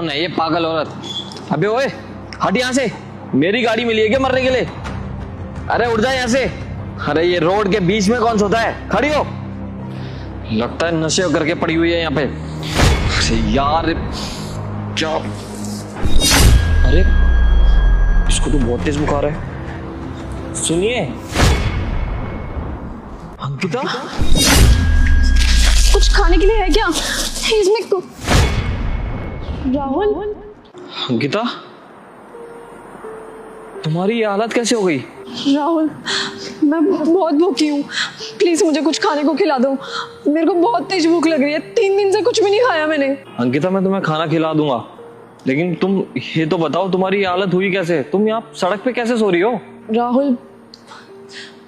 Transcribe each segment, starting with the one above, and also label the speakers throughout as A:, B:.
A: कौन है ये पागल औरत? अबे ओए, हट यहाँ से। मेरी गाड़ी मिली है क्या मरने के लिए? अरे उठ जा यहाँ से। अरे ये रोड के बीच में कौन सोता है? खड़ी हो। लगता है नशे करके पड़ी हुई है यहाँ पे। अरे यार क्या, अरे इसको तो बहुत तेज बुखार है। सुनिए अंकिता,
B: कुछ खाने के लिए है क्या इसमें? राहुल।
A: अंकिता तुम्हारी ये हालत कैसे हो गई?
B: राहुल, मैं बहुत भूखी हूँ, प्लीज मुझे कुछ खाने को खिला दो। मेरे को बहुत तेज भूख लग रही है, 3 दिन से कुछ भी नहीं खाया मैंने।
A: अंकिता मैं तुम्हें खाना खिला दूंगा, लेकिन तुम ये तो बताओ तुम्हारी ये हालत हुई कैसे? तुम यहाँ सड़क पे कैसे सो रही हो?
B: राहुल,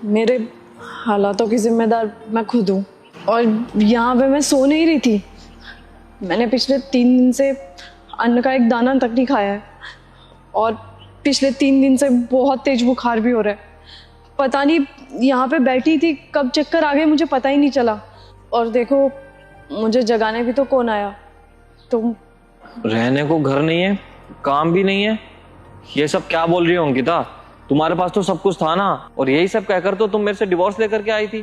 B: मेरे हालातों की जिम्मेदार मैं खुद हूँ, और यहाँ पे मैं सो नहीं रही थी। मैंने पिछले 3 दिन से अन्न का एक दाना तक नहीं खाया है, और पिछले 3 दिन से बहुत तेज बुखार भी हो रहा है। पता नहीं यहाँ पे बैठी थी कब चक्कर आ गए, मुझे पता ही नहीं चला। और देखो, मुझे जगाने भी तो कौन आया? तुम।
A: रहने को घर नहीं है, काम भी नहीं है, ये सब क्या बोल रही हो अंकिता? तुम्हारे पास तो सब कुछ था ना, और यही सब कहकर तो तुम मेरे से डिवोर्स लेकर के आई थी।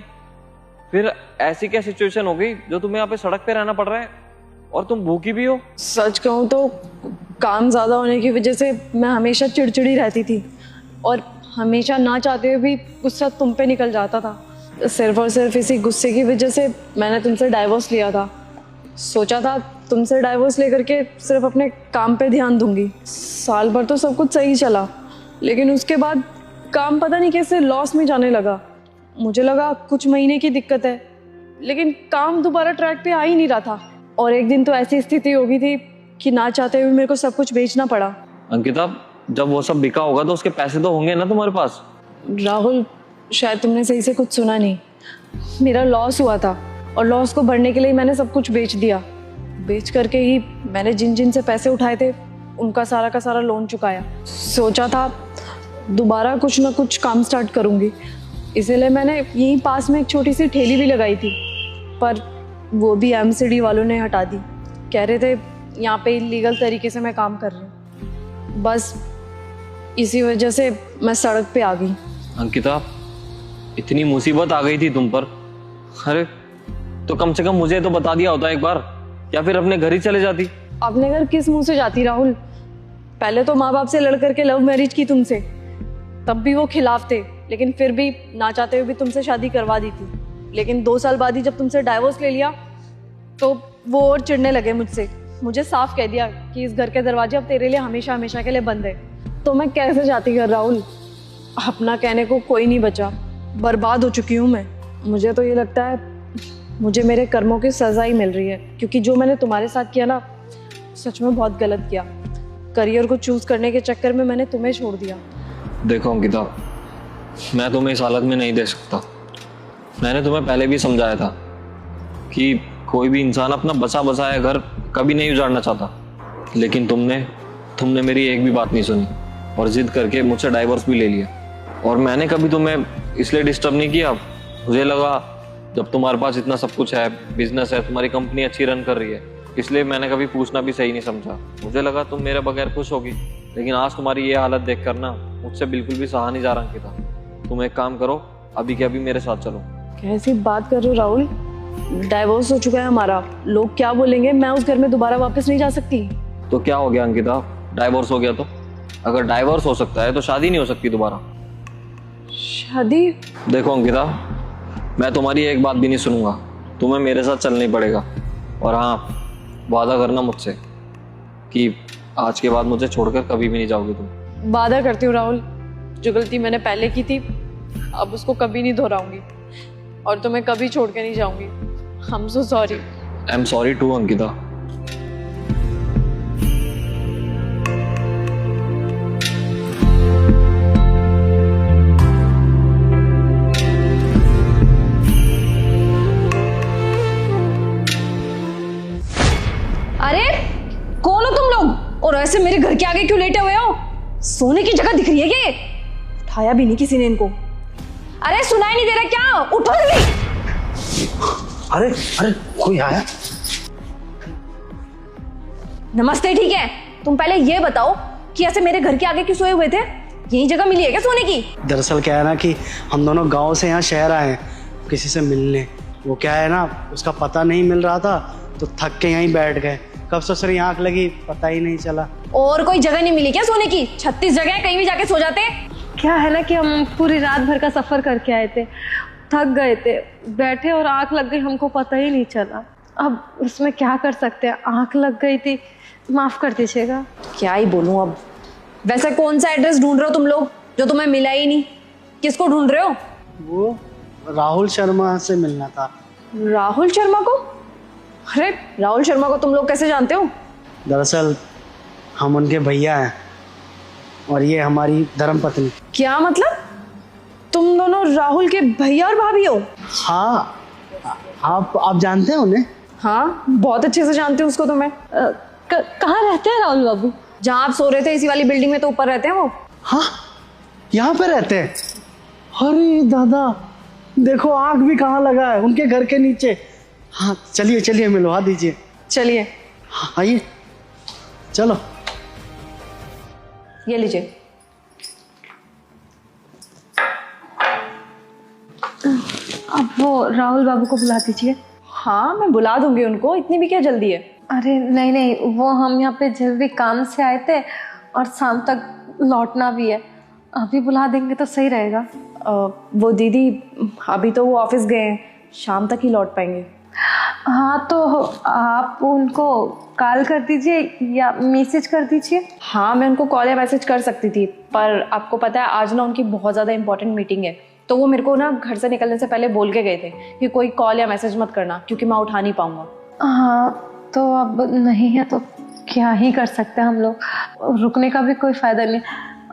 A: फिर ऐसी क्या सिचुएशन हो गई जो तुम्हें यहाँ पे सड़क पे रहना पड़ रहा है, और तुम भूखी भी हो?
B: सच कहूँ तो काम ज़्यादा होने की वजह से मैं हमेशा चिड़चिड़ी रहती थी, और हमेशा ना चाहते हुए भी गुस्सा तुम पे निकल जाता था। सिर्फ और सिर्फ इसी गुस्से की वजह से मैंने तुमसे डाइवोर्स लिया था। सोचा था तुमसे डाइवोर्स लेकर के सिर्फ अपने काम पे ध्यान दूंगी। साल भर तो सब कुछ सही चला, लेकिन उसके बाद काम पता नहीं कैसे लॉस में जाने लगा। मुझे लगा कुछ महीने की दिक्कत है, लेकिन काम दोबारा ट्रैक पे आ ही नहीं रहा था। और एक दिन तो ऐसी स्थिति हो गई थी कि ना चाहते हुए मेरे को सब कुछ बेचना पड़ा।
A: अंकिता जब वो सब बिका होगा तो उसके पैसे तो होंगे ना तुम्हारे पास?
B: राहुल, शायद तुमने सही से कुछ सुना नहीं। मेरा लॉस हुआ था, और लॉस को भरने के लिए मैंने सब कुछ बेच दिया। बेच करके ही मैंने जिन जिन से पैसे उठाए थे उनका सारा का सारा लोन चुकाया। सोचा था दोबारा कुछ ना कुछ काम स्टार्ट करूँगी, इसीलिए मैंने यहीं पास में एक छोटी सी ठेली भी लगाई थी, पर वो भी एमसीडी वालों ने हटा दी। कह रहे थे यहाँ पे इलीगल तरीके से मैं काम कर रही हूँ। बस इसी वजह से मैं सड़क पे आ गई।
A: अंकिता इतनी मुसीबत आ गई थी तुम पर? अरे तो कम से कम मुझे तो बता दिया होता एक बार, या फिर अपने घर ही चले जाती।
B: अपने घर किस मुंह से जाती राहुल? पहले तो माँ बाप से लड़ करके लव मैरिज की तुमसे, तब भी वो खिलाफ थे, लेकिन फिर भी ना चाहते हुए भी तुमसे शादी करवा दी थी। लेकिन 2 साल बाद ही जब तुमसे डाइवोर्स ले लिया तो वो और चिढ़ने लगे मुझसे। मुझे साफ कह दिया कि इस घर के दरवाजे अब तेरे लिए हमेशा हमेशा के लिए बंद है। तो मैं कैसे जाती घर राहुल? अपना कहने को कोई नहीं बचा, बर्बाद हो चुकी हूँ मैं। मुझे तो ये लगता है मुझे मेरे कर्मों की सजा ही मिल रही है, क्योंकि जो मैंने तुम्हारे साथ किया ना, सच में बहुत गलत किया। करियर को चूज करने के चक्कर में मैंने तुम्हें छोड़ दिया।
A: देखो अंकिता, मैं तुम्हें इस हालत में नहीं देख सकता। मैंने तुम्हें पहले भी समझाया था कि कोई भी इंसान अपना बसा बसाया घर कभी नहीं उजाड़ना चाहता, लेकिन तुमने मेरी एक भी बात नहीं सुनी और जिद करके मुझसे डाइवोर्स भी ले लिया। और मैंने कभी तुम्हें इसलिए डिस्टर्ब नहीं किया। मुझे लगा जब तुम्हारे पास इतना सब कुछ है, बिजनेस है, तुम्हारी कंपनी अच्छी रन कर रही है, इसलिए मैंने कभी पूछना भी सही नहीं समझा। मुझे लगा तुम मेरे बगैर खुश होगी, लेकिन आज तुम्हारी ये हालत देख कर ना मुझसे बिल्कुल भी सहा नहीं जा रहा अंकिता। तुम एक काम करो, अभी के अभी मेरे साथ चलो।
B: कैसी बात कर रहे हो राहुल? डाइवोर्स हो चुका है हमारा, लोग क्या बोलेंगे? मैं उस घर में दोबारा वापस नहीं जा सकती।
A: तो क्या हो गया अंकिता, डाइवोर्स हो गया तो? अगर डाइवोर्स हो सकता है तो शादी नहीं हो सकती दोबारा?
B: शादी?
A: देखो अंकिता, मैं तुम्हारी एक बात भी नहीं सुनूंगा, तुम्हें मेरे साथ चलना ही पड़ेगा। और हाँ, वादा करना मुझसे कि आज के बाद मुझे छोड़कर कभी भी नहीं जाओगी तुम।
B: वादा करती हूँ राहुल, जो गलती मैंने पहले की थी अब उसको कभी नहीं दोहराऊंगी, और तुम्हें कभी छोड़ के नहीं जाऊंगी। I am so sorry.
A: I am sorry to Ankita.
B: अरे कौन हो तुम लोग, और ऐसे मेरे घर के आगे क्यों लेटे हुए हो? सोने की जगह दिख रही है क्या? उठाया भी नहीं किसी ने इनको। अरे सुनाई नहीं दे रहा क्या? उठो जल्दी।
C: अरे अरे कोई आया?
B: नमस्ते, ठीक है। तुम पहले ये बताओ कि ऐसे मेरे घर के आगे क्यों सोए हुए थे? यही जगह मिली है क्या सोने की?
C: दरअसल क्या है ना कि हम दोनों गांव से यहाँ शहर आए हैं किसी से मिलने। वो क्या है ना, उसका पता नहीं मिल रहा था तो थक के यहीं बैठ गए। कब ससुरी आंख लगी पता ही नहीं चला।
B: और कोई जगह नहीं मिली क्या सोने की? 36 जगह है, कहीं भी जाके सो जाते।
D: क्या है ना कि हम पूरी रात भर का सफर करके आए थे, थक गए थे, बैठे और आंख लग गई, हमको पता ही नहीं चला। अब उसमें क्या कर सकते हैं, आंख लग गई थी, माफ कर दीजिएगा।
B: क्या ही बोलूं अब। वैसे कौन सा एड्रेस ढूंढ रहे हो तुम लोग जो तुम्हें मिला ही नहीं? किसको ढूंढ रहे हो?
C: वो राहुल शर्मा से मिलना था।
B: राहुल शर्मा को? अरे राहुल शर्मा को तुम लोग कैसे जानते हो?
C: दरअसल हम उनके भैया हैं और ये हमारी धर्मपत्नी।
B: क्या मतलब? तुम दोनों राहुल के भैया और भाभी हो?
C: हाँ, आप जानते हैं उन्हें?
B: हाँ, बहुत अच्छे से जानती हूँ उसको तो मैं।
D: कहाँ रहते हैं राहुल बाबू?
B: जहाँ आप सो रहे थे इसी वाली बिल्डिंग में तो ऊपर रहते हैं वो।
C: हाँ, यहाँ पे रहते हैं। अरे दादा, देखो आग भी कहाँ लगा है, उनके घर के नीचे। हाँ चलिए चलिए, मिलवा दीजिए।
B: चलिए।
C: हाँ, आइए चलो।
B: ये लीजिए।
D: अब वो राहुल बाबू को बुला दीजिए।
B: हाँ मैं बुला दूंगी उनको, इतनी भी क्या जल्दी है?
D: अरे नहीं नहीं, वो हम यहाँ पे जल्दी काम से आए थे और शाम तक लौटना भी है, अभी बुला देंगे तो सही रहेगा।
B: वो दीदी अभी तो वो ऑफिस गए हैं, शाम तक ही लौट पाएंगे।
D: हाँ तो आप उनको कॉल कर दीजिए या मैसेज कर दीजिए।
B: हाँ मैं उनको कॉल या मैसेज कर सकती थी, पर आपको पता है आज ना उनकी बहुत ज़्यादा इंपॉर्टेंट मीटिंग है, तो वो मेरे को ना घर से निकलने से पहले बोल के गए थे कि कोई कॉल या मैसेज मत करना क्योंकि मैं उठा नहीं पाऊंगा।
D: हाँ तो अब नहीं है तो क्या ही कर सकते हैं हम लोग, रुकने का भी कोई फायदा नहीं।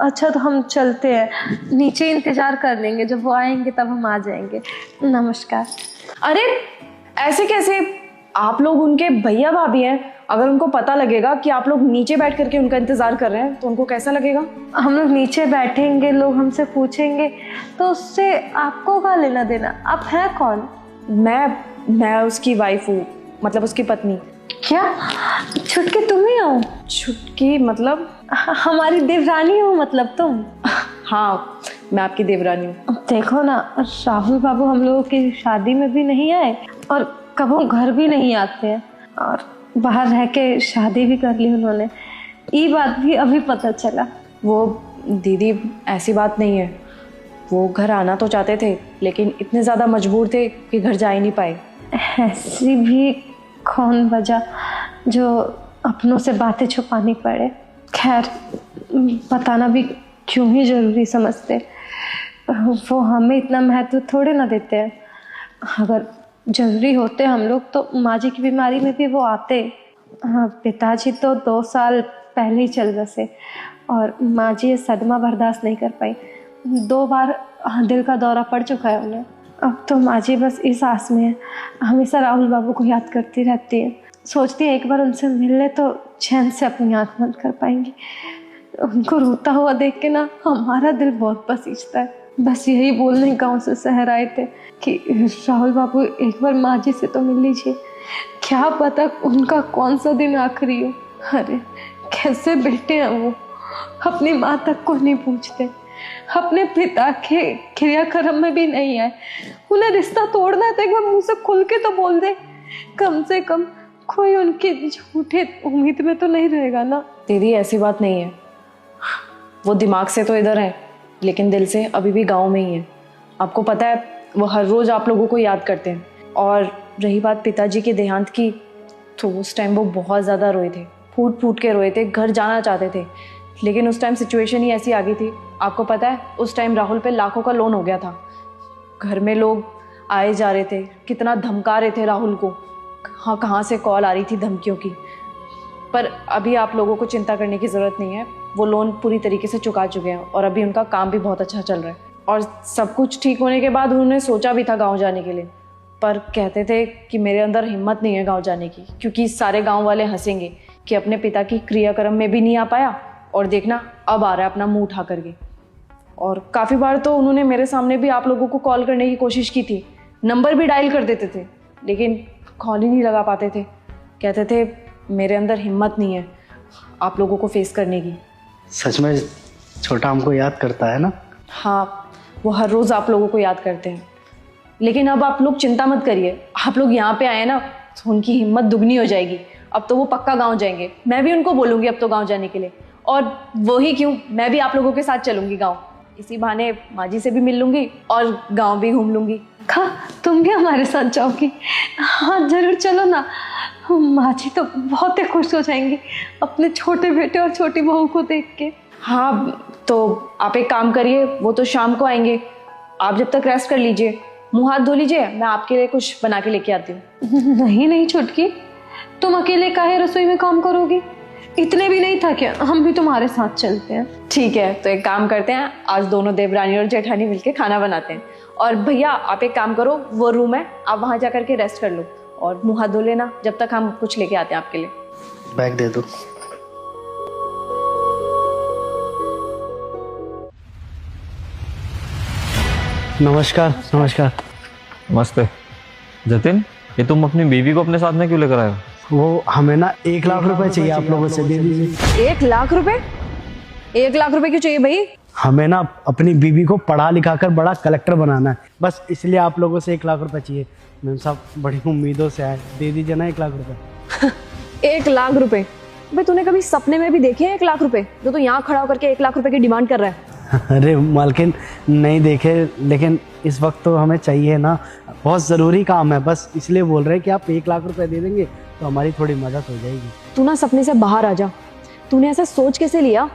D: अच्छा तो हम चलते हैं, नीचे इंतजार कर लेंगे, जब वो आएंगे तब हम आ जाएंगे। नमस्कार।
B: अरे ऐसे कैसे? आप लोग उनके भैया भाभी हैं, अगर उनको पता लगेगा कि आप लोग नीचे बैठ करके उनका इंतजार कर रहे हैं तो उनको कैसा लगेगा?
D: हम लोग नीचे बैठेंगे, लोग हमसे पूछेंगे तो उससे आपको क्या लेना देना? आप हैं कौन?
B: मैं उसकी वाइफ हूँ, मतलब उसकी पत्नी।
D: क्या छुटकी तुम ही हो?
B: छुटकी मतलब?
D: हमारी देवरानी हो मतलब तुम?
B: हाँ मैं आपकी देवरानी हूँ।
D: देखो ना, राहुल बाबू हम लोगों की शादी में भी नहीं आए और कभी घर भी नहीं आते हैं, और बाहर रह के शादी भी कर ली उन्होंने, ये बात भी अभी पता चला।
B: वो दीदी ऐसी बात नहीं है, वो घर आना तो चाहते थे लेकिन इतने ज़्यादा मजबूर थे कि घर जा ही नहीं पाए।
D: ऐसी भी कौन वजह जो अपनों से बातें छुपानी पड़े? खैर बताना भी क्यों ही ज़रूरी समझते, वो हमें इतना महत्व थोड़े ना देते हैं। अगर जरूरी होते हम लोग तो माँ जी की बीमारी में भी वो आते। हाँ, पिताजी तो 2 साल पहले ही चल बसे और माँ जी ये सदमा बर्दाश्त नहीं कर पाई, 2 बार दिल का दौरा पड़ चुका है उन्हें। अब तो माँ जी बस इस आस में है, हमेशा राहुल बाबू को याद करती रहती है, सोचती है एक बार उनसे मिल ले तो चैन से अपनी आँख बंद कर पाएंगी। उनको रोता हुआ देख के ना हमारा दिल बहुत पसीजता है। बस यही बोलने गाँव से शहर आए थे कि राहुल बाबू एक बार माँ जी से तो मिल लीजिए, क्या पता उनका कौन सा दिन आखिरी हो। अरे कैसे बेटे हैं वो, अपनी माँ तक को नहीं पूछते, अपने पिता के क्रियाक्रम में भी नहीं आए। उन्हें रिश्ता तोड़ना है तो एक बार मुँह से खुल के तो बोल दे, कम से कम कोई उनकी झूठे उम्मीद में तो नहीं रहेगा ना।
B: दीदी ऐसी बात नहीं है, वो दिमाग से तो इधर है लेकिन दिल से अभी भी गांव में ही है। आपको पता है वो हर रोज़ आप लोगों को याद करते हैं। और रही बात पिताजी के देहांत की, तो उस टाइम वो बहुत ज़्यादा रोए थे, फूट फूट के रोए थे, घर जाना चाहते थे, लेकिन उस टाइम सिचुएशन ही ऐसी आ गई थी। आपको पता है उस टाइम राहुल पे लाखों का लोन हो गया था, घर में लोग आए जा रहे थे, कितना धमका रहे थे राहुल को, हाँ कहाँ से कॉल आ रही थी धमकियों की। पर अभी आप लोगों को चिंता करने की ज़रूरत नहीं है, वो लोन पूरी तरीके से चुका चुके हैं और अभी उनका काम भी बहुत अच्छा चल रहा है। और सब कुछ ठीक होने के बाद उन्होंने सोचा भी था गांव जाने के लिए, पर कहते थे कि मेरे अंदर हिम्मत नहीं है गांव जाने की, क्योंकि सारे गांव वाले हंसेंगे कि अपने पिता की क्रियाक्रम में भी नहीं आ पाया और देखना अब आ रहा है अपना मुंह उठा करके। और काफ़ी बार तो उन्होंने मेरे सामने भी आप लोगों को कॉल करने की कोशिश की थी, नंबर भी डायल कर देते थे लेकिन कॉल ही नहीं लगा पाते थे। कहते थे मेरे अंदर हिम्मत नहीं है, आप लोगों को फेस करने की।
C: सच में छोटा हमको याद करता है ना।
B: हाँ, वो हर रोज़ आप लोगों को याद करते हैं। लेकिन अब आप लोग चिंता मत करिए, आप लोग यहाँ पे आए ना तो उनकी हिम्मत दुगनी हो जाएगी। अब तो वो पक्का गांव जाएंगे, मैं भी उनको बोलूँगी अब तो गांव जाने के लिए। और वो ही क्यों, मैं भी आप लोगों के साथ चलूँगी गांव। इसी बहाने माँ जी से भी मिल लूँगी और गांव भी घूम लूँगी।
D: खा, तुम भी हमारे साथ जाओगी? हाँ जरूर, चलो ना। माँ जी तो बहुत ही खुश हो जाएंगी अपने छोटे बेटे और छोटी बहू को देख के।
B: हाँ, तो आप एक काम करिए, वो तो शाम को आएंगे, आप जब तक रेस्ट कर लीजिए, मुंह हाथ धो लीजिए, मैं आपके लिए कुछ बना के लेके आती हूँ।
D: नहीं नहीं छुटकी, तुम अकेले काहे रसोई में काम करोगी? इतने भी नहीं था क्या? हम भी तुम्हारे साथ चलते हैं।
B: ठीक है, तो एक काम करते हैं, आज दोनों देवरानी और जेठानी मिलके खाना बनाते हैं। और भैया आप एक काम करो, वो रूम है, आप वहाँ जा करके रेस्ट कर लो और मुंह हाथ धो लेना, जब तक हम कुछ लेके आते हैं आपके लिए।
C: बैग दे दो। नमस्कार। नमस्कार।
A: मस्त है। जतिन, ये तुम अपनी बीवी को अपने साथ में क्यों लेकर आए हो?
C: वो हमें ना 1 लाख रुपए चाहिए, आप लोगों से दे दीजिए।
B: 1 लाख रुपए? 1 लाख रुपए क्यों चाहिए भाई?
C: हमें ना अपनी बीवी को पढ़ा लिखा कर बड़ा कलेक्टर बनाना है, बस इसलिए आप लोगों से 1 लाख रुपए चाहिए। मैम साहब बड़ी उम्मीदों से आए, दे दीजिए ना 1 लाख रुपए।
B: 1 लाख रुपए? भाई तूने कभी सपने में भी देखे हैं 1 लाख रुपए, जो तू यहाँ खड़ा होकर के 1 लाख रुपए की डिमांड कर रहा है?
C: अरे मालकिन नहीं देखे, लेकिन इस वक्त तो हमें चाहिए ना, बहुत ज़रूरी काम है, बस इसलिए बोल रहे हैं कि आप 1 लाख रुपए दे देंगे तो हमारी थोड़ी मदद हो जाएगी।
B: तू ना सपने से बाहर आ जा। तूने ऐसा सोच कैसे लिया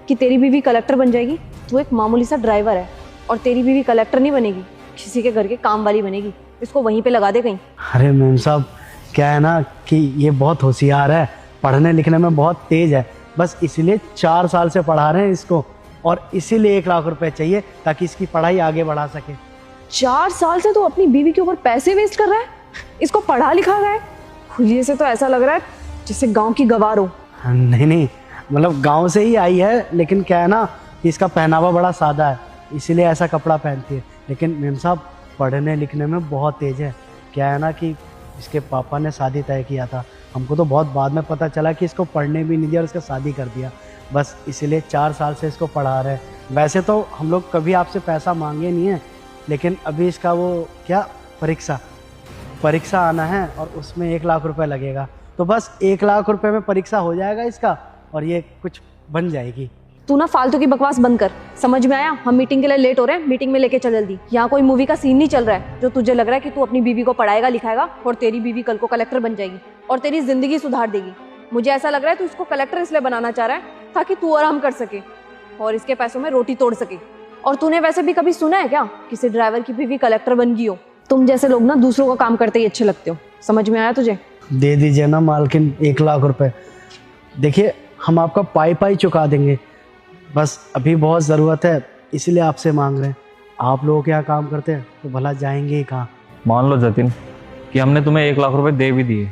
B: कि तेरी बीवी कलेक्टर बन जाएगी? तू एक मामूली सा ड्राइवर है और तेरी बीवी कलेक्टर नहीं बनेगी, किसी के घर के काम वाली बनेगी। इसको वहीं पे लगा दे कहीं।
C: अरे मैम साहब क्या है ना कि ये बहुत होशियार है, पढ़ने लिखने में बहुत तेज है, बस इसलिए 4 साल से पढ़ा रहे हैं इसको, और इसीलिए 1 लाख रुपए चाहिए ताकि इसकी पढ़ाई आगे बढ़ा सके।
B: 4 साल से तू अपनी बीवी के ऊपर पैसे वेस्ट कर रहा है, इसको पढ़ा लिखा रहा है। खुलिए से तो ऐसा लग रहा है जैसे गांव की गवार हो।
C: नहीं नहीं, मतलब गांव से ही आई है, लेकिन क्या है ना कि इसका पहनावा बड़ा सादा है, इसीलिए ऐसा कपड़ा पहनती है। लेकिन मैम साहब पढ़ने लिखने में बहुत तेज है। क्या है ना कि इसके पापा ने शादी तय किया था, हमको तो बहुत बाद में पता चला कि इसको पढ़ने भी नहीं दिया और इसका शादी कर दिया, बस इसीलिए 4 साल से इसको पढ़ा रहे हैं। वैसे तो हम लोग कभी आपसे पैसा मांगे नहीं है, लेकिन अभी इसका वो क्या परीक्षा आना है और उसमें 1 लाख रुपए लगेगा, तो बस 1 लाख रुपए में परीक्षा हो जाएगा इसका और ये कुछ बन जाएगी।
B: तू ना फालतू की बकवास बंद कर, समझ में आया? हम मीटिंग के लिए लेट हो रहे हैं, मीटिंग में लेके चल जल्दी। यहाँ कोई मूवी का सीन नहीं चल रहा है जो तुझे लग रहा है कि तू अपनी बीवी को पढ़ाएगा लिखाएगा और तेरी बीवी कल को कलेक्टर बन जाएगी और तेरी जिंदगी सुधार देगी। मुझे ऐसा लग रहा है तू इसको कलेक्टर इसलिए बनाना चाह रहा है ताकि तू आराम कर सके और इसके पैसों में रोटी तोड़ सके। और तूने वैसे भी कभी सुना है क्या किसी ड्राइवर की बीवी कलेक्टर बन गई हो? तुम जैसे लोग ना दूसरों का काम करते ही अच्छे लगते हो। समझ में आया तुझे?
C: दे दीजिए ना मालकिन 1 लाख रुपए। देखिए हम आपका पाई चुका देंगे, बस अभी बहुत ज़रूरत है इसलिए आपसे मांग रहे हैं। आप लोगों के यहाँ काम करते हैं तो भला जाएंगे ही कहाँ।
A: मान लो जतिन कि हमने तुम्हें 1 लाख रुपए दे भी दिए,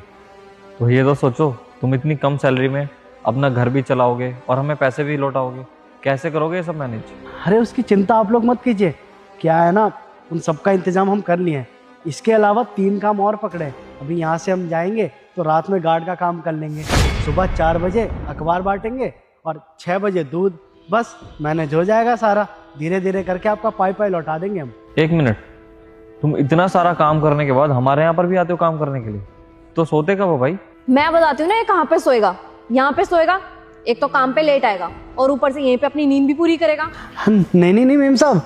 A: तो ये तो सोचो तुम इतनी कम सैलरी में अपना घर भी चलाओगे और हमें पैसे भी लौटाओगे, कैसे करोगे ये सब मैनेज?
C: अरे उसकी चिंता आप लोग मत कीजिए, क्या है ना उन सबका इंतजाम हम कर लिए हैं। इसके अलावा 3 काम और पकड़े। अभी यहाँ से हम जाएंगे तो रात में गार्ड का काम कर लेंगे, सुबह 4 बजे अखबार बांटेंगे और 6 बजे दूध, बस मैनेज हो जाएगा सारा। धीरे धीरे करके आपका पाई लौटा देंगे हम।
A: 1 मिनट, तुम इतना सारा काम करने के बाद हमारे यहाँ पर भी आते हो काम करने के लिए, तो सोते कब हो भाई?
B: मैं बताती हूँ ना, ये कहाँ पे सोएगा? यहाँ पे सोएगा। एक तो काम पे लेट आएगा और ऊपर से यहीं पे अपनी नींद भी पूरी करेगा।
C: नहीं मैम साहब,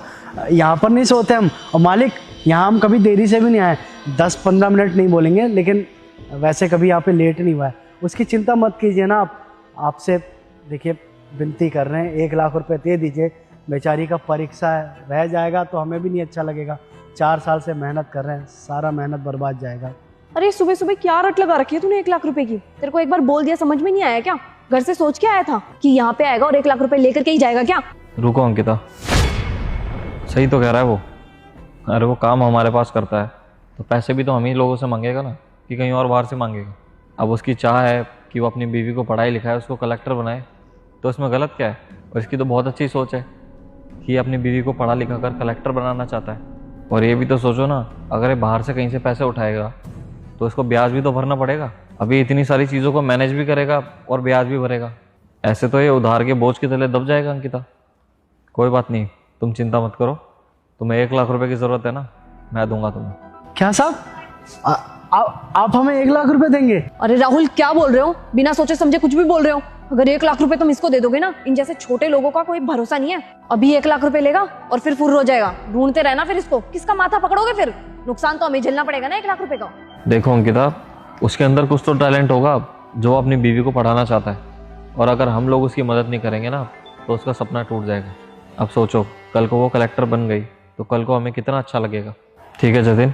C: यहाँ पर नहीं सोते हम। और मालिक यहाँ हम कभी देरी से भी नहीं आए, 10-15 मिनट नहीं बोलेंगे, लेकिन वैसे कभी यहाँ पे लेट नहीं हुआ है। उसकी चिंता मत कीजिए ना आप। आपसे देखिए विनती कर रहे हैं, 1 लाख रुपए दे दीजिए। बेचारी का परीक्षा है, रह जाएगा तो हमें भी नहीं अच्छा लगेगा। 4 साल से मेहनत कर रहे हैं, सारा मेहनत बर्बाद जाएगा।
B: अरे सुबह सुबह क्या रट लगा रखी है तूने 1 लाख रुपए की? तेरे को एक बार बोल दिया, समझ में नहीं आया क्या? घर से सोच के आया था कि यहाँ पे आएगा और 1 लाख रुपए लेकर के ही जाएगा क्या?
A: रुको अंकिता, सही तो कह रहा है वो। अरे वो काम हमारे पास करता है तो पैसे भी तो हम ही लोगों से मांगेगा ना, कि कहीं और बाहर से मांगेगा। अब उसकी चाह है कि वो अपनी बीवी को पढ़ाई लिखाए, उसको कलेक्टर बनाए, तो इसमें गलत क्या है? और इसकी तो बहुत अच्छी सोच है कि अपनी बीवी को पढ़ा लिखा कर कलेक्टर बनाना चाहता है। और ये भी तो सोचो ना, अगर ये बाहर से कहीं से पैसे उठाएगा तो इसको ब्याज भी तो भरना पड़ेगा। अभी इतनी सारी चीज़ों को मैनेज भी करेगा और ब्याज भी भरेगा, ऐसे तो ये उधार के बोझ के तले दब जाएगा अंकिता। कोई बात नहीं, तुम चिंता मत करो। तुम्हें 1 लाख रुपए की जरूरत है ना, मैं दूंगा तुम्हें।
C: क्या साहब, आप हमें 1 लाख रुपए देंगे?
B: अरे राहुल, क्या बोल रहे हो? बिना सोचे समझे कुछ भी बोल रहे हो। अगर 1 लाख रुपए तुम इसको दे दोगे ना, इन जैसे छोटे लोगों का कोई भरोसा नहीं है। अभी 1 लाख रुपए लेगा और फिर फुर्र हो जाएगा। ढूंढते रहना फिर इसको, किसका माथा पकड़ोगे? फिर नुकसान तो हमें झेलना पड़ेगा ना 1 लाख रुपए का।
A: देखो अंकिता, उसके अंदर कुछ तो टैलेंट होगा जो अपनी बीवी को पढ़ाना चाहता है, और अगर हम लोग उसकी मदद नहीं करेंगे ना तो उसका सपना टूट जाएगा। अब सोचो, कल को वो कलेक्टर बन गई तो कल को हमें कितना अच्छा लगेगा। ठीक है जतिन,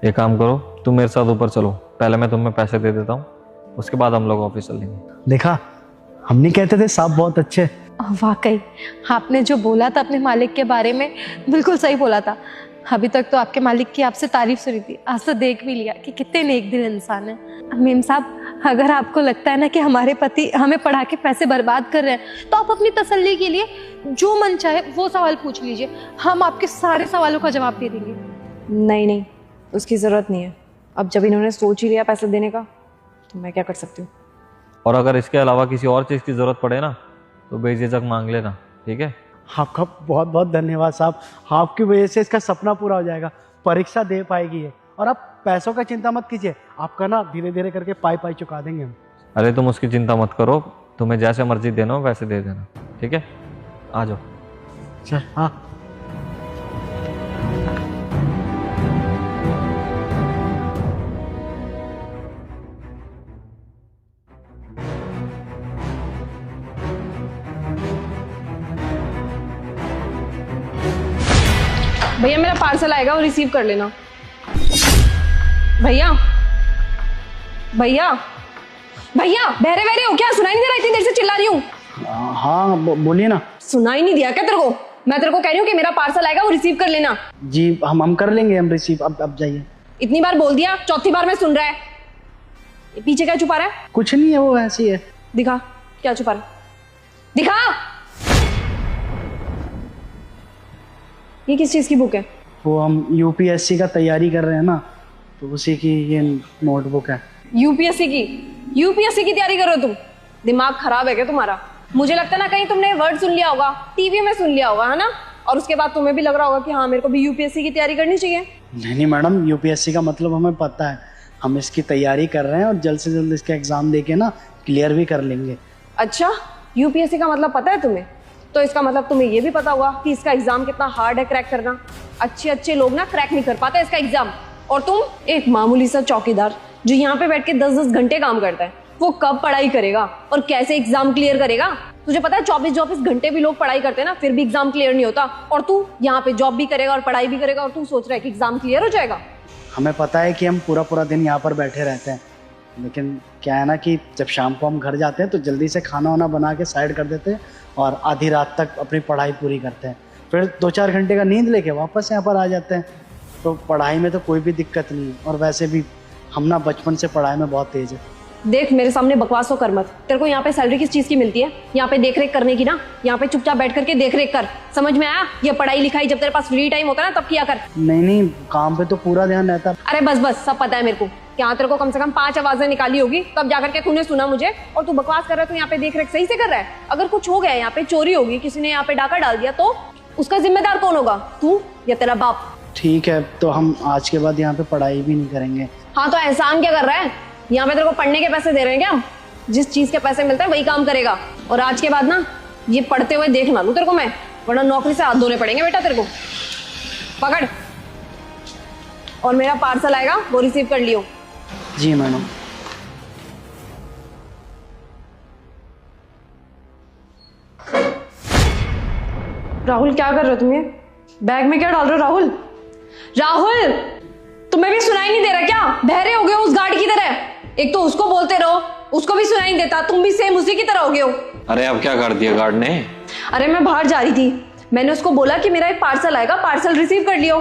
A: एक काम करो, तुम मेरे साथ ऊपर चलो। पहले मैं तुम्हें पैसे दे देता हूँ, उसके बाद हम लोग ऑफिस चलेंगे।
C: देखा, हम नहीं कहते थे साहब बहुत अच्छे।
D: वाकई आपने जो बोला था अपने मालिक के बारे में, बिल्कुल सही बोला था। अभी तक तो आपके मालिक की आपसे तारीफ सुनी थी, आज तो देख भी लिया कि कितने नेक दिल इंसान है। मेम साहब, अगर आपको लगता है ना कि हमारे पति हमें पढ़ा के पैसे बर्बाद कर रहे हैं, तो आप अपनी तसल्ली के लिए जो मन चाहे वो सवाल पूछ लीजिए, हम आपके सारे सवालों का जवाब दे देंगे।
B: नहीं नहीं, उसकी जरूरत नहीं है। अब जब इन्होंने सोच ही लिया पैसे देने का, तो मैं क्या कर सकती हूँ।
A: और अगर इसके अलावा किसी और चीज़ की ज़रूरत पड़े ना तो बेझिझक मांग लेना, ठीक है?
C: आपका बहुत बहुत धन्यवाद साहब, आपकी वजह से इसका सपना पूरा हो जाएगा, परीक्षा दे पाएगी ये। और आप पैसों का चिंता मत कीजिए, आपका ना धीरे धीरे करके पाई चुका देंगे हम।
A: अरे तुम उसकी चिंता मत करो, तुम्हें जैसे मर्जी देना हो वैसे दे देना, ठीक है? आ जाओ।
C: चल हाँ।
B: भैया, मेरा पार्सल आएगा, वो रिसीव कर लेना। भैया भैया भैया, बहरे बहरे हो क्या? सुनाई नहीं दे रहा? इतनी देर से चिल्ला रही हूँ।
C: हाँ बोलिए ना।
B: सुनाई नहीं दिया क्या तेरे को? मैं तेरे को कह रही हूँ कि मेरा पार्सल आएगा, वो रिसीव कर लेना।
C: जी हम कर लेंगे, हम रिसीव। अब जाइए।
B: इतनी बार बोल दिया, चौथी बार में सुन रहा है। ये पीछे क्या छुपा रहा है?
C: कुछ नहीं है, वो ऐसी है।
B: दिखा, क्या छुपा रहा है? दिखा। ये किस चीज की बुक है?
C: वो हम यूपीएससी का तैयारी कर रहे हैं ना, तो उसी की ये नोटबुक है।
B: यूपीएससी की? यूपीएससी की तैयारी कर रहे हो तुम? दिमाग खराब है क्या तुम्हारा? मुझे लगता है ना कहीं तुमने वर्ड सुन लिया होगा, टीवी में सुन लिया होगा, है ना? और उसके बाद तुम्हें भी लग रहा होगा कि हाँ, मेरे को भी यूपीएससी की तैयारी करनी चाहिए।
C: नहीं मैडम, यूपीएससी का मतलब हमें पता है, हम इसकी तैयारी कर रहे हैं और जल्द से जल्द इसका एग्जाम देके ना क्लियर भी कर लेंगे।
B: अच्छा, यूपीएससी का मतलब पता है तुम्हें? तो इसका मतलब तुम्हें ये भी पता होगा कि इसका एग्जाम कितना हार्ड है क्रैक करना। अच्छे लोग ना क्रैक नहीं कर पाते इसका एग्जाम। और तुम एक मामूली सा चौकीदार जो यहाँ पे बैठ के 10-10 घंटे काम करता है, वो कब पढ़ाई करेगा और कैसे एग्जाम क्लियर करेगा? तुझे पता है 24 घंटे भी लोग पढ़ाई करते हैं ना, फिर भी एग्जाम क्लियर नहीं होता। और तू यहाँ पे जॉब भी करेगा और पढ़ाई भी करेगा और तू सोच रहा है कि एग्जाम क्लियर हो जाएगा।
C: हमें पता है कि हम पूरा दिन यहाँ पर बैठे रहते हैं, लेकिन क्या है ना कि जब शाम को हम घर जाते हैं तो जल्दी से खाना वाना बना के साइड कर देते हैं और आधी रात तक अपनी पढ़ाई पूरी करते हैं, फिर 2-4 घंटे का नींद लेके वापस यहाँ पर आ जाते हैं। तो पढ़ाई में तो कोई भी दिक्कत नहीं है, और वैसे भी हम ना बचपन से पढ़ाई में बहुत तेज है।
B: देख, मेरे सामने बकवास तो कर मत। तेरे को यहाँ पे सैलरी किस चीज की मिलती है? यहाँ पे देख रेख करने की ना। यहाँ पे चुपचाप बैठ करके देख रेख कर, समझ में आया? ये पढ़ाई लिखाई जब तेरे पास फ्री टाइम होता है ना, तब किया कर।
C: नहीं, काम पे तो पूरा ध्यान रहता है।
B: अरे बस सब पता है मेरे को। यहाँ तेरे को कम से कम 5 आवाजें निकाली होगी, तब जाकर के तूने सुना मुझे। और तू बकवास कर रहा है, तू यहाँ पे देख रेख सही से कर रहा है? अगर कुछ हो गया, यहाँ पे चोरी होगी, किसी ने यहाँ पे डाका डाल दिया, तो उसका जिम्मेदार कौन होगा? तू या तेरा बाप?
C: ठीक है, तो हम आज के बाद यहाँ पे पढ़ाई भी नहीं करेंगे।
B: हाँ, तो एहसान क्या कर रहा है? यहाँ पे तेरे को पढ़ने के पैसे दे रहे हैं क्या? जिस चीज के पैसे मिलते हैं वही काम करेगा। और आज के बाद ना ये पढ़ते हुए देख ना लूं तेरे को मैं, वरना नौकरी से हाथ धोने पड़ेंगे बेटा तेरे को। पकड़, और मेरा पार्सल आएगा, वो रिसीव कर लियो।
C: जी मैडम।
B: राहुल, क्या कर रहे हो तुम? ये बैग में क्या डाल रहे हो? राहुल, तुम्हें भी सुनाई नहीं दे रहा क्या? बहरे हो गए हो उस गाड़ी की तरह। एक तो उसको बोलते रहो, उसको भी सुनाई नहीं देता, तुम भी सेम उसी की तरह हो गए हो।
A: अरे अब क्या कर दिया गार्ड ने?
B: अरे मैं बाहर जा रही थी, मैंने उसको बोला कि मेरा एक पार्सल आएगा, पार्सल रिसीव कर लियो।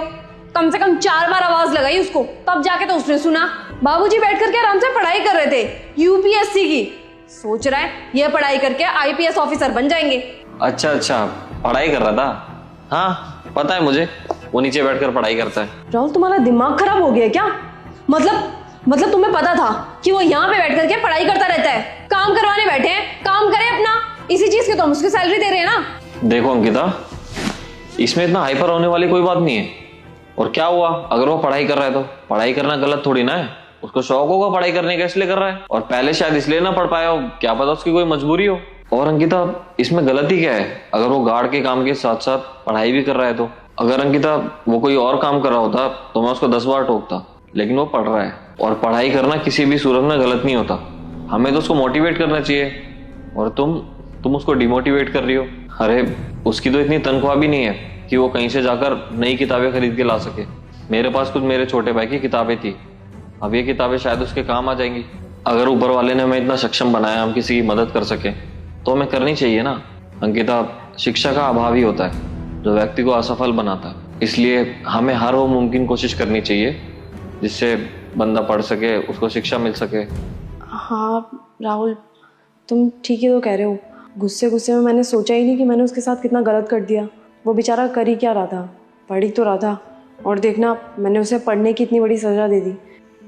B: कम से कम 4 बार आवाज लगाई उसको, तब जाके तो उसने सुना। बाबूजी बैठ करके आराम से पढ़ाई कर रहे थे यूपीएससी की। सोच रहा है ये पढ़ाई करके आईपीएस ऑफिसर बन जाएंगे।
A: अच्छा, पढ़ाई कर रहा था? हाँ पता है मुझे, वो नीचे बैठकर पढ़ाई करता है।
B: राहुल, तुम्हारा दिमाग खराब हो गया क्या? मतलब तुम्हें पता था कि वो यहाँ पे बैठ करके पढ़ाई करता रहता है? काम करवाने बैठे हैं, काम करे अपना। इसी चीज की तो हम उसकी सैलरी दे रहे हैं ना।
A: देखो अंकिता, इसमें इतना हाइपर होने वाली कोई बात नहीं है। और क्या हुआ अगर वो पढ़ाई कर रहा है तो पढ़ाई करना गलत थोड़ी ना है। उसको शौक होगा पढ़ाई करने का, इसलिए कर रहा है। और पहले शायद इसलिए ना पढ़ पाया हो, क्या पता उसकी कोई मजबूरी हो। और अंकिता, इसमें गलती क्या है अगर वो गार्ड के काम के साथ साथ पढ़ाई भी कर रहा है तो? अगर अंकिता वो कोई और काम कर रहा होता तो मैं उसको 10 बार टोकता, लेकिन वो पढ़ रहा है। और पढ़ाई करना किसी भी सूरत में गलत नहीं होता। हमें तो उसको मोटिवेट करना चाहिए। और तुम उसको डिमोटिवेट कर रही हो। अरे उसकी तो इतनी तनख्वाह भी नहीं है कि वो कहीं से जाकर नई किताबें खरीद के ला सके। मेरे पास कुछ मेरे छोटे भाई की किताबें थी, अब ये किताबें शायद उसके काम आ जाएंगी। अगर ऊपर वाले ने हमें इतना सक्षम बनाया हम किसी की मदद कर सके तो हमें करनी चाहिए ना। अंकिता, शिक्षा का अभाव ही होता है जो व्यक्ति को असफल बनाता है। इसलिए हमें हर वो मुमकिन कोशिश करनी चाहिए जिससे बंदा पढ़ सके, उसको शिक्षा मिल सके।
B: हाँ राहुल, तुम ठीक ही तो कह रहे हो। गुस्से गुस्से में मैंने सोचा ही नहीं कि मैंने उसके साथ कितना गलत कर दिया। वो बेचारा कर ही क्या रहा था, पढ़ ही तो रहा था। और देखना, मैंने उसे पढ़ने की इतनी बड़ी सज़ा दे दी।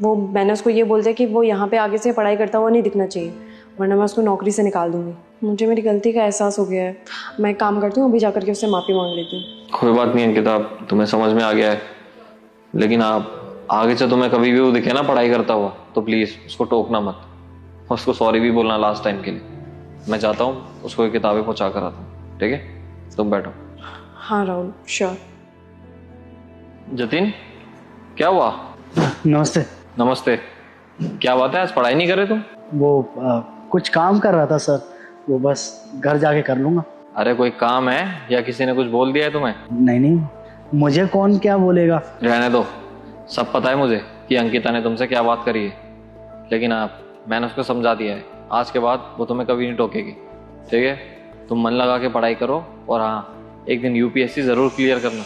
B: वो मैंने उसको ये बोल दिया कि वो यहाँ पे आगे से पढ़ाई करता हुआ नहीं दिखना चाहिए, वरना मैं उसको नौकरी से निकाल दूंगी। मुझे मेरी गलती का एहसास हो गया है। मैं एक काम करती हूँ, अभी जाकर के उससे माफ़ी मांग लेती हूँ।
A: कोई बात नहीं अंकिता, तुम्हें समझ में आ गया है। लेकिन आप आगे से तुम्हें कभी भी वो दिखे ना पढ़ाई करता हुआ तो प्लीज़ उसको टोकना मत। उसको सॉरी भी बोलना लास्ट टाइम के लिए। मैं चाहता हूँ उसको ये किताबें पहुँचा कर आता हूँ, ठीक है? तुम बैठो।
B: हाँ राहुल, श्योर।
A: जतिन, क्या हुआ?
C: नमस्ते।
A: नमस्ते। क्या बात है, आज पढ़ाई नहीं कर रहे तुम?
C: वो कुछ काम कर रहा था सर, वो बस घर जाके कर लूँगा।
A: अरे कोई काम है या किसी ने कुछ बोल दिया है तुम्हें?
C: नहीं, मुझे कौन क्या बोलेगा।
A: रहने दो, सब पता है मुझे कि अंकिता ने तुमसे क्या बात करी है। लेकिन मैंने उसको समझा दिया है, आज के बाद वो तुम्हें कभी नहीं टोकेगी, ठीक है? तुम मन लगा के पढ़ाई करो और हाँ, एक दिन यूपीएससी ज़रूर क्लियर करना।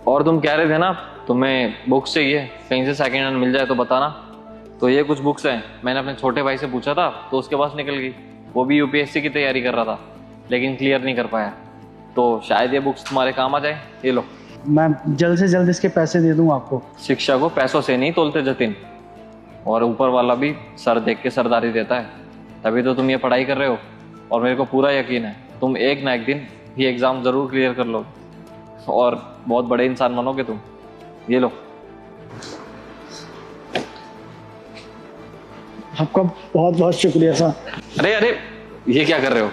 A: और तुम कह रहे थे ना तुम्हें बुक्स चाहिए, कहीं से सेकेंड हैंड मिल जाए तो बताना। तो ये कुछ बुक्स हैं, मैंने अपने छोटे भाई से पूछा था तो उसके पास निकल गई। वो भी यूपीएससी की तैयारी कर रहा था लेकिन क्लियर नहीं कर पाया। तो शायद ये बुक्स तुम्हारे काम आ जाए। ये लो।
C: मैं जल्द से जल्द इसके पैसे दे दूँ आपको।
A: शिक्षा को पैसों से नहीं तोलते जतिन, और ऊपर वाला भी सर देख के सरदारी देता है। तभी तो तुम ये पढ़ाई कर रहे हो। और मेरे को पूरा यकीन है तुम एक ना एक दिन ये एग्ज़ाम ज़रूर क्लियर कर लो और बहुत बड़े इंसान बनोगे तुम। ये लो।
C: आपका बहुत बहुत शुक्रिया सर।
A: अरे अरे, ये क्या कर रहे हो?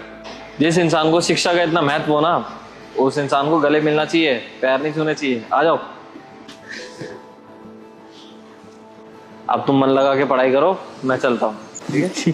A: जिस इंसान को शिक्षा का इतना महत्व हो ना, उस इंसान को गले मिलना चाहिए, पैर नहीं छूने चाहिए। आ जाओ। अब तुम मन लगा के पढ़ाई करो, मैं चलता हूँ, ठीक है?